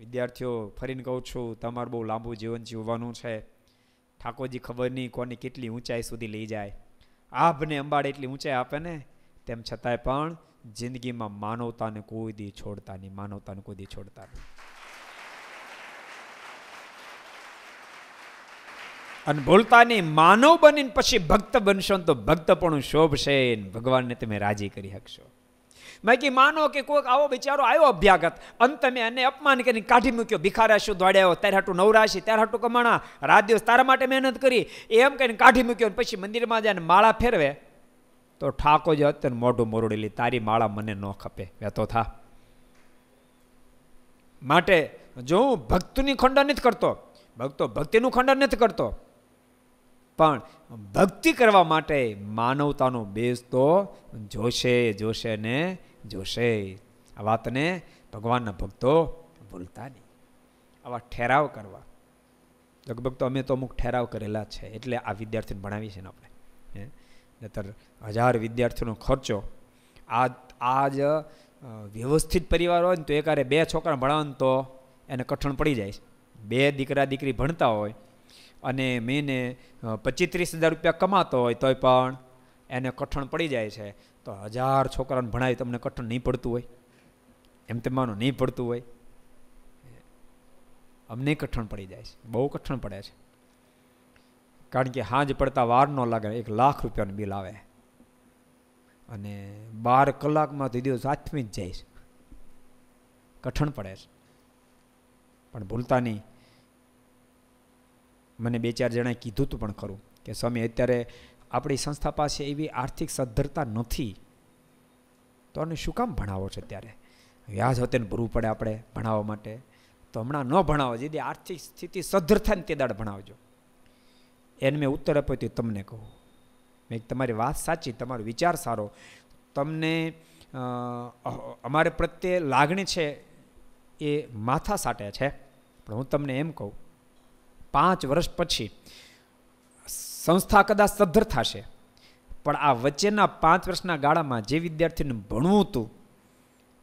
વિદ્યાર્થીઓ ફરીને કહું છું, તમારું બહુ લાંબુ જીવન જીવવાનું છે. ઠાકોરજી ખબર નહીં કોની કેટલી ઊંચાઈ સુધી લઈ જાય. આભને અંબાડે એટલી ઊંચાઈ આપે ને, તેમ છતાંય પણ જિંદગીમાં માનવતાને કોઈ દી છોડતા નહીં, માનવતાને કોઈ દી છોડતા નહીં. અને બોલતા નહીં, માનવ બનીને પછી ભક્ત બનશો તો ભક્ત પણ શોભશે, ભગવાનને તમે રાજી કરી શકશો. બાકી માનો કે કોઈક આવો બિચારો આવ્યો અભ્યાગત, અને તમે એને અપમાન કરીને કાઢી મૂક્યો, ભિખારા શું દોડ્યા, તારે હાટું નવરાશી, તારે હાટું કમાણા, રાત દિવસ તારા માટે મહેનત કરી, એમ કહીને કાઢી મૂક્યો, પછી મંદિરમાં જાય માળા ફેરવે તો ઠાકોરજી અત્યારે મોઢું મોરડેલી, તારી માળા મને ન ખપે, વેતો થા. માટે જો હું ભક્તની ખંડન નથી કરતો, ભક્તો ભક્તિનું ખંડન નથી કરતો, પણ ભક્તિ કરવા માટે માનવતાનો બેઝ તો જોશે, જોશે ને જોશે. આ વાતને ભગવાનના ભક્તો ભૂલતા નહીં. આવા ઠેરાવ કરવા, લગભગ તો અમે તો અમુક ઠેરાવ કરેલા છે, એટલે આ વિદ્યાર્થીને ભણાવીએ છીએ ને આપણે. નહીતર 1000 વિદ્યાર્થીઓનો ખર્ચો, આજ વ્યવસ્થિત પરિવાર હોય ને તો એકારે 2 છોકરા ભણાવવાનું તો એને કઠણ પડી જાય છે. 2 દીકરા દીકરી ભણતા હોય અને મહિને 25-30 હજાર રૂપિયા કમાતો હોય તોય પણ એને કઠણ પડી જાય છે. તો 1000 છોકરાને ભણાવી તમને કઠણ નહીં પડતું હોય? એમ તે માનો નહીં પડતું હોય? અમને કઠણ પડી જાય છે, બહુ કઠણ પડે છે. કારણ કે હાંજ પડતા વાર ન લાગે, 1 લાખ રૂપિયાનું બિલ આવે અને 12 કલાકમાં તો દિવસ આથમી જ જાય છે, કઠણ પડે છે. પણ ભૂલતા નહીં, મને 2-4 જણાએ કીધું હતું પણ ખરું કે સ્વામી અત્યારે આપણી સંસ્થા પાસે એવી આર્થિક સદ્ધરતા નથી, તો આને શું કામ ભણાવો છો? અત્યારે વ્યાજ હોતે ને ભરવું પડે આપણે ભણાવવા માટે, તો હમણાં ન ભણાવો, જેથી આર્થિક સ્થિતિ સદ્ધર થાય ને તે દાડ ભણાવજો. એને મેં ઉત્તર આપ્યો તો તમને કહું, મેં તમારી વાત સાચી, તમારો વિચાર સારો, તમને અમારે પ્રત્યે લાગણી છે એ માથા સાટે છે, પણ હું તમને એમ કહું, 5 વર્ષ પછી સંસ્થા કદાચ સદ્ધર થશે, પણ આ વચ્ચેના 5 વર્ષના ગાળામાં જે વિદ્યાર્થીને ભણવું હતું,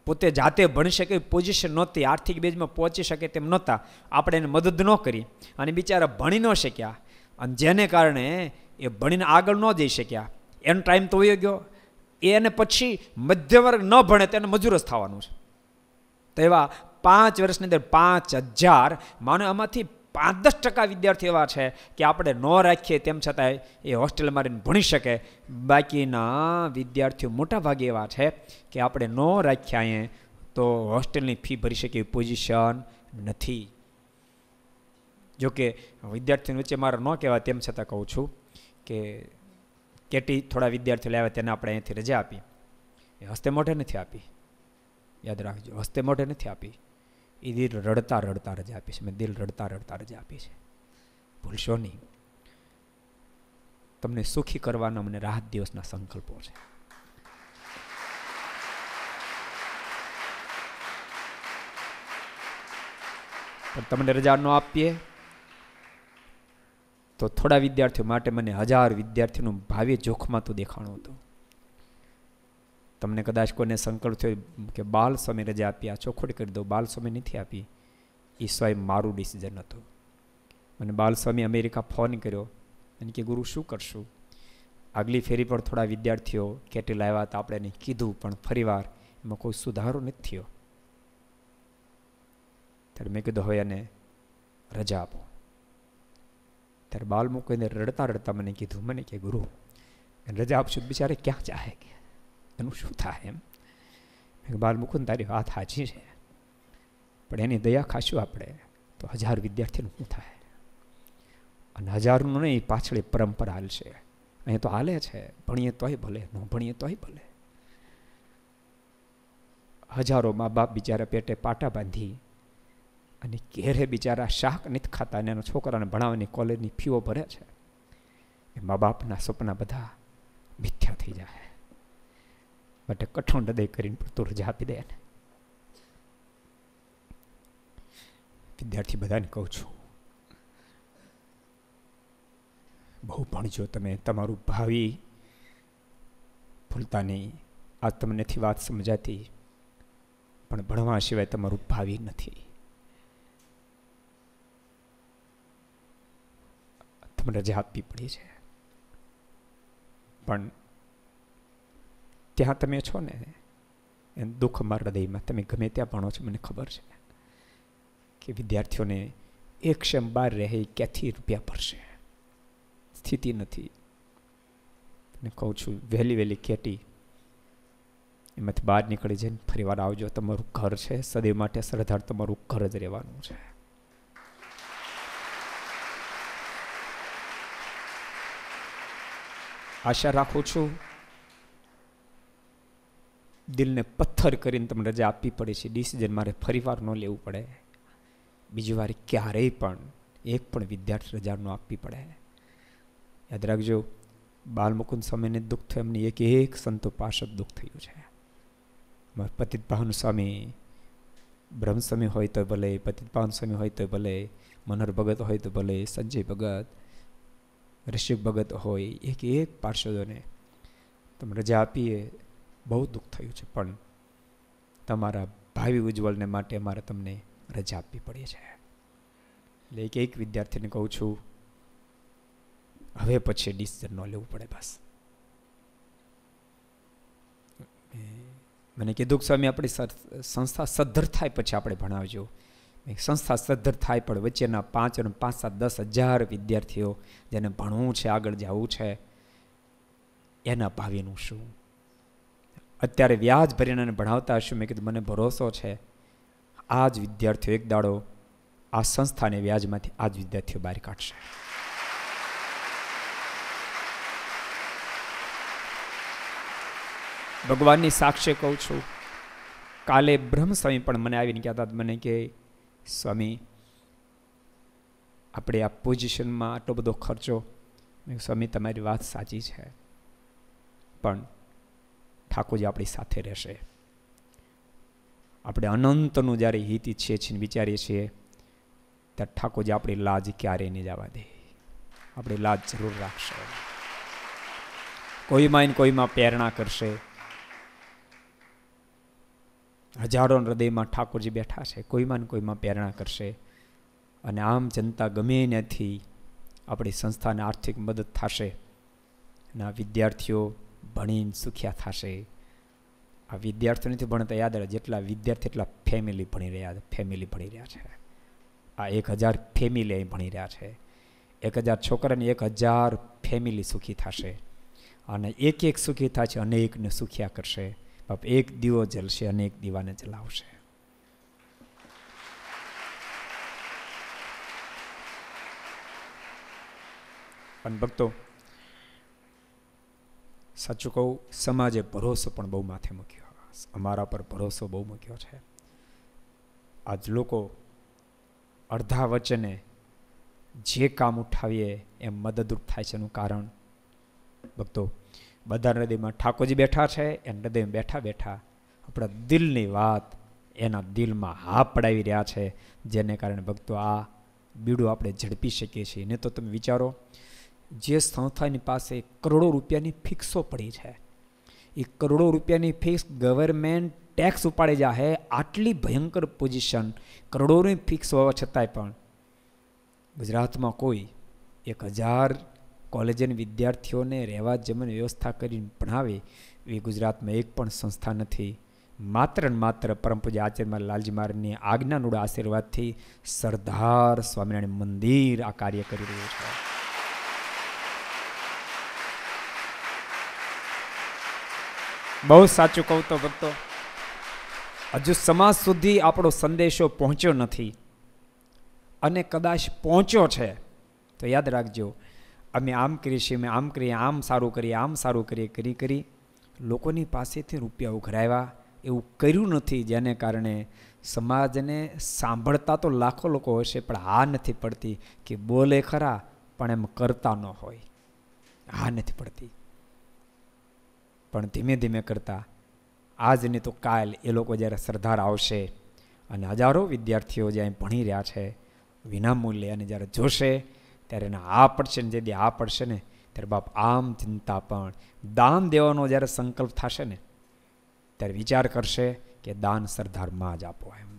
પોતે જાતે ભણી શકે પોઝિશન નહોતી, આર્થિક બેઝમાં પહોંચી શકે તેમ નહોતા, આપણે એને મદદ ન કરી અને બિચારા ભણી ન શક્યા, અને જેને કારણે એ ભણીને આગળ ન જઈ શક્યા, એનો ટાઈમ તો વયો ગયો. એને પછી મધ્યવર્ગ ન ભણે તેને મજૂર જ થવાનું છે. તો એવા 5 વર્ષની અંદર 5000, માનો આમાંથી 5-10% વિદ્યાર્થી એવા છે કે આપણે ન રાખીએ તેમ છતાંય એ હોસ્ટેલમાં મારીને ભણી શકે. બાકીના વિદ્યાર્થીઓ મોટા ભાગે એવા છે કે આપણે ન રાખ્યા અહીંયા તો હોસ્ટેલની ફી ભરી શકે એવી પોઝિશન નથી. જોકે વિદ્યાર્થીઓ વચ્ચે મારે ન કહેવાય તેમ છતાં કહું છું કે કેટી થોડા વિદ્યાર્થીઓ લાવ્યા તેને આપણે અહીંયાથી રજા આપી, એ હસ્તે મોઢે નથી આપી, યાદ રાખજો, હસ્તે મોઢે નથી આપી, એ દિલ રડતા રડતા રજા આપી છે. મેં દિલ રડતા રડતા રજા આપી છે, ભૂલશો નહીં. તમને સુખી કરવાના મને રાત દિવસના સંકલ્પો છે. પણ તમને રજા ન આપીએ તો થોડા વિદ્યાર્થીઓ માટે મને 1000 વિદ્યાર્થીઓનું ભાવિ જોખમાં તો દેખાણું હતું. તમને કદાચ કોઈને સંકલ્પ થયો કે બાલ સ્વામી રજા આપી, આ ચોખવટ કરી દો, બાલ સ્વામી નથી આપી, એ સ્વયં મારું ડિસિઝન હતું. મને બાલ સ્વામી અમેરિકા ફોન કર્યો અને કે ગુરુ શું કરશું? આગલી ફેરી પણ થોડા વિદ્યાર્થીઓ કેટલી લાવ્યા હતા, આપણે એને કીધું, પણ ફરીવાર એમાં કોઈ સુધારો નથી થયો. ત્યારે મેં કીધું હવે એને રજા આપો. ત્યારે બાલ મૂકીને રડતા રડતા મને કીધું, મને કે ગુરુ રજા આપશું બિચારે ક્યાં ચાહે, કે એનું શું થાય? એમ મેં બાલ મૂકું, તારી વાત સાચી છે, પણ એની દયા ખાશું આપણે તો 1000 વિદ્યાર્થીનું શું થાય? અને 1000નું નહીં, પાછળ પરંપરા હાલશે. અહીંયા તો હાલે છે, ભણીએ તોય ભલે, ન ભણીએ તોય ભલે. 1000 મા બાપ બિચારા પેટે પાટા બાંધી અને ઘેરે બિચારા શાક નથી ખાતા, અને એના છોકરાને ભણાવવાની કોલેજની ફીઓ ભરે છે. એ મા બાપના સપના બધા મિથ્યા થઈ જાય. માટે કઠણ હૃદય કરીને તું રજા આપી દે ને. વિદ્યાર્થી બધાને કહું છું, બહુ ભણજો તમે, તમારું ભાવિ ભૂલતા નહીં. આ તમને નથી વાત સમજાતી, પણ ભણવા સિવાય તમારું ભાવિ નથી. તમને રજા આપવી પડી છે. પણ ત્યાં તમે છો ને, એ દુઃખ મારા હૃદયમાં, તમે ગમે ત્યાં ભણો છો, મને ખબર છે કે વિદ્યાર્થીઓને એક ક્ષમ બહાર રહે ક્યાંથી રૂપિયા ભરશે, સ્થિતિ નથી. ને કહું છું, વહેલી કેટી એમાંથી બહાર નીકળી જઈને ફરી વાર આવજો. તમારું ઘર છે, સદૈવ માટે સરદાર તમારું ઘર જ રહેવાનું છે. આશા રાખું છું દિલને પથ્થર કરીને તમને રજા આપવી પડે છે. ડિસિઝન મારે ફરી વાર ન લેવું પડે, બીજી વાર ક્યારેય પણ એક પણ વિદ્યાર્થી રજા ન આપવી પડે. યાદ રાખજો, બાલમુકુંદ સ્વામીને દુઃખ થયું, એમને એક સંતો પાસદ દુઃખ થયું છે. પતિત પાવન સ્વામી, બ્રહ્મ સ્વામી હોય તો ભલે, પતિત પાવન સ્વામી હોય તો ભલે, મનોહર ભગત હોય તો ભલે, સંજય ભગત, ઋષિક ભગત હોય, એક પાર્ષદોને તમે રજા આપીએ, બહુ દુઃખ થયું છે. પણ તમારા ભાવિ ઉજ્જવલને માટે અમારે તમને રજા આપવી પડી છે. એટલે એક વિદ્યાર્થીને કહું છું, હવે પછી ડિસિઝન ન લેવું પડે. બસ મને કીધું કે સ્વામી, આપણી સંસ્થા સદ્ધર થાય પછી આપણે ભણાવજો. સંસ્થા સદ્ધર થાય, પણ વચ્ચેના 5 અને 5, 7, 10,000 વિદ્યાર્થીઓ જેને ભણવું છે, આગળ જવું છે, એના ભાવિનું શું? અત્યારે વ્યાજ ભરીને ભણાવતા હશું. મેં કીધું મને ભરોસો છે આ જ વિદ્યાર્થીઓ એક દાડો આ સંસ્થાને વ્યાજમાંથી આ જ વિદ્યાર્થીઓ બહાર કાઢશે. ભગવાનની સાક્ષી કહું છું, કાલે બ્રહ્મસ્વામી પણ મને આવીને કહેતા, મને કે સ્વામી આપણે આ પોઝિશનમાં આટલો બધો ખર્ચો. સ્વામી તમારી વાત સાચી છે, પણ ઠાકોરજી આપણી સાથે રહેશે. આપણે અનંતનું જ્યારે હિત ઈચ્છીએ છીએ, વિચારીએ છીએ, ત્યારે ઠાકોરજી આપણી લાજ ક્યારેય નહીં જવા દે. આપણી લાજ જરૂર રાખશે. કોઈમાં પ્રેરણા કરશે. હજારો હૃદયમાં ઠાકોરજી બેઠા છે, કોઈમાં પ્રેરણા કરશે. અને આમ જનતા ગમે એનાથી આપણી સંસ્થાને આર્થિક મદદ થશે, અને આ વિદ્યાર્થીઓ ભણીને સુખ્યા થશે. આ વિદ્યાર્થીઓ નથી ભણતા, યાદ રહે, જેટલા વિદ્યાર્થી એટલા ફેમિલી ભણી રહ્યા છે. આ 1000 ફેમિલી અહીં ભણી રહ્યા છે. 1000 છોકરાની 1000 ફેમિલી સુખી થશે. અને એક સુખી થશે, અનેકને સુખ્યા કરશે. બાપ, એક દીવો જલશે, અનેક દીવાને જલાવશે. પણ ભક્તો, સાચું કહું, સમાજે ભરોસો પણ બહુ માથે મૂક્યો. અમારા પર ભરોસો બહુ મૂક્યો છે. આજ લોકો અડધા વચને જે કામ ઉઠાવીએ એમ મદદરૂપ થાય છે. એનું કારણ ભક્તો, બધા હૃદયમાં ઠાકોરજી બેઠા છે. એના હૃદયમાં બેઠા આપણા દિલની વાત એના દિલમાં હા પડાવી રહ્યા છે, જેને કારણે ભક્તો આ બીડું આપણે ઝડપી શકીએ છીએ. ને તો તમે વિચારો, જે સંસ્થાની પાસે કરોડો રૂપિયાની ફિક્સો પડી છે, એ કરોડો રૂપિયાની ફિક્સ ગવર્મેન્ટ ટેક્સ ઉપાડી જાહે. આટલી ભયંકર પોઝિશન, કરોડોની ફિક્સ હોવા છતાંય પણ ગુજરાતમાં કોઈ 1000 કોલેજના વિદ્યાર્થીઓને રહેવા જમવાની વ્યવસ્થા કરીને ભણાવે એ ગુજરાતમાં એક પણ સંસ્થા નથી. માત્ર ને માત્ર પરમ પૂજ્ય આચાર્ય લાલજી મહારાજની આજ્ઞાનુડ આશીર્વાદથી સરદાર સ્વામિનારાયણ મંદિર આ કાર્ય કરી રહ્યું છે. બહુ સાચું કહું તો ભક્તો, હજુ સમાજ સુધી આપણો સંદેશો પહોંચ્યો નથી, અને કદાચ પહોંચ્યો છે તો યાદ રાખજો, અમે આમ કરીએ છીએ, અમે આમ કરીએ, આમ સારું કરીએ કરી લોકોની પાસેથી રૂપિયા ઉઘરાવ્યા. એવું કર્યું નથી, જેને કારણે સમાજને સાંભળતા તો લાખો લોકો હશે, પણ હા નથી પડતી કે બોલે ખરા પણ એમ કરતા ન હોય. હા નથી પડતી, પણ ધીમે ધીમે કરતા આજ નહીં તો કાલ એ લોકો જ્યારે સરદાર આવશે અને હજારો વિદ્યાર્થીઓ જ્યાં ભણી રહ્યા છે વિનામૂલ્યે, અને જ્યારે જોશે ત્યારે એને આ પડશે ને, જે આ પડશે ને ત્યારે બાપ આમ ચિંતા પણ દાન દેવાનો જ્યારે સંકલ્પ થશે ને ત્યારે વિચાર કરશે કે દાન સરદારમાં જ આપો. એમ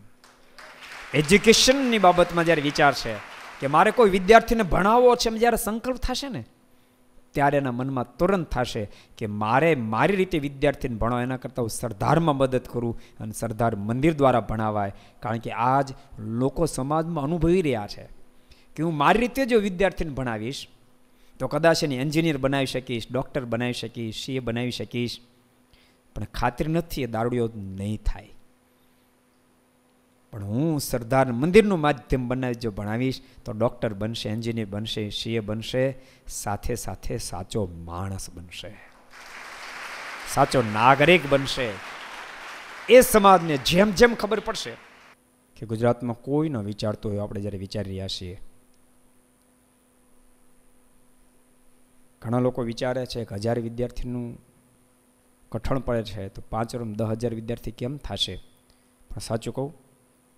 એજ્યુકેશનની બાબતમાં જ્યારે વિચાર છે કે મારે કોઈ વિદ્યાર્થીને ભણાવવો છે, એમ જ્યારે સંકલ્પ થશે ને ત્યારે એના મનમાં તુરંત થશે કે મારે મારી રીતે વિદ્યાર્થીને ભણાવો એના કરતાં હું સરદારમાં મદદ કરું અને સરદાર મંદિર દ્વારા ભણાવાય. કારણ કે આજ લોકો સમાજમાં અનુભવી રહ્યા છે કે હું મારી રીતે જો વિદ્યાર્થીને ભણાવીશ તો કદાચ એને એન્જિનિયર બનાવી શકીશ, ડૉક્ટર બનાવી શકીશ, સીએ બનાવી શકીશ, પણ ખાતરી નથી એ દારૂડિયો નહીં થાય. પણ હું સરદાર મંદિરનું માધ્યમ બનાવી જો ભણાવીશ તો ડૉક્ટર બનશે, એન્જિનિયર બનશે, સીએ બનશે, સાથે સાથે સાચો માણસ બનશે, સાચો નાગરિક બનશે. એ સમાજને જેમ જેમ ખબર પડશે કે ગુજરાતમાં કોઈ ન વિચારતો હોય આપણે જ્યારે વિચારી રહ્યા છીએ. ઘણા લોકો વિચારે છે કે 1000 વિદ્યાર્થીનું કઠણ પડે છે તો 5 વર્ષ 10,000 વિદ્યાર્થી કેમ થશે? પણ સાચું કહું,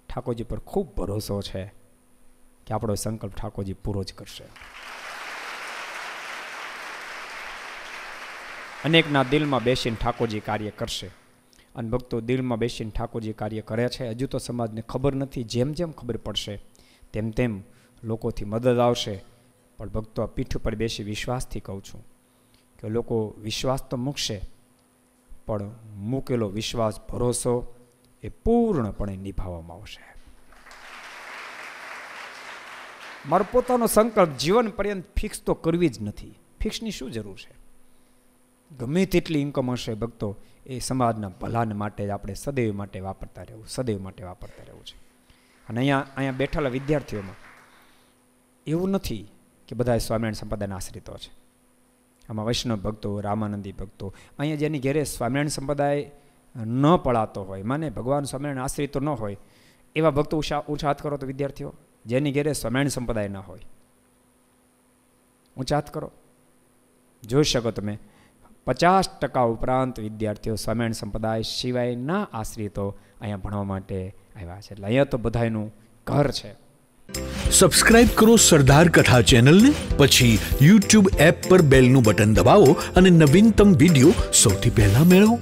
ઠાકોરજી પર ખૂબ ભરોસો છે કે આપણો સંકલ્પ ઠાકોરજી પૂરો જ કરશે. અનેકના દિલમાં બેસીને ઠાકોરજી કાર્ય કરશે અને ભક્તો દિલમાં બેસીને ઠાકોરજી કાર્ય કરે છે. હજુ તો સમાજને ખબર નથી, જેમ જેમ ખબર પડશે તેમ તેમ લોકોથી મદદ આવશે. પણ ભક્તો આ પીઠ ઉપર બેસી વિશ્વાસથી કહું છું કે લોકો વિશ્વાસ તો મૂકશે, પણ મૂકેલો વિશ્વાસ, ભરોસો એ પૂર્ણપણે નિભાવવામાં આવશે. મારો પોતાનો સંકલ્પ જીવન પર્યંત ફિક્સ તો કરવી જ નથી. ફિક્સની શું જરૂર છે? ગમે તેટલી ઇન્કમ હશે ભક્તો, એ સમાજના ભલાને માટે આપણે સદૈવ માટે વાપરતા રહેવું, સદૈવ માટે વાપરતા રહેવું છે. અને અહીંયા બેઠેલા વિદ્યાર્થીઓમાં એવું નથી કે બધા સ્વામિનારાયણ સંપ્રદાયના આશ્રિતો છે. આમાં વૈષ્ણવ ભક્તો, રામાનંદી ભક્તો, અહીંયા જેની ઘેરે સ્વામિનારાયણ સંપ્રદાય ન પડાતો હોય, માને ભગવાન સ્વામિનારાયણ આશ્રિતો ન હોય એવા ભક્તો ઊંચા હાથ કરો તો વિદ્યાર્થીઓ, જેની ઘેરે સ્વામિનારાયણ સંપ્રદાય ન હોય ઊંચા હાથ કરો. જોઈ શકો તમે 50% ઉપરાંત વિદ્યાર્થીઓ સ્વામિનારાયણ સંપ્રદાય સિવાયના આશ્રિતો અહીંયા ભણવા માટે આવ્યા છે. એટલે અહીંયા તો બધાનું ઘર છે. સબસ્ક્રાઇબ કરો સરદાર કથા ચેનલને, પછી YouTube એપ પર બેલનું બટન દબાવો અને નવીનતમ વિડીયો સૌથી પહેલા મેળવો.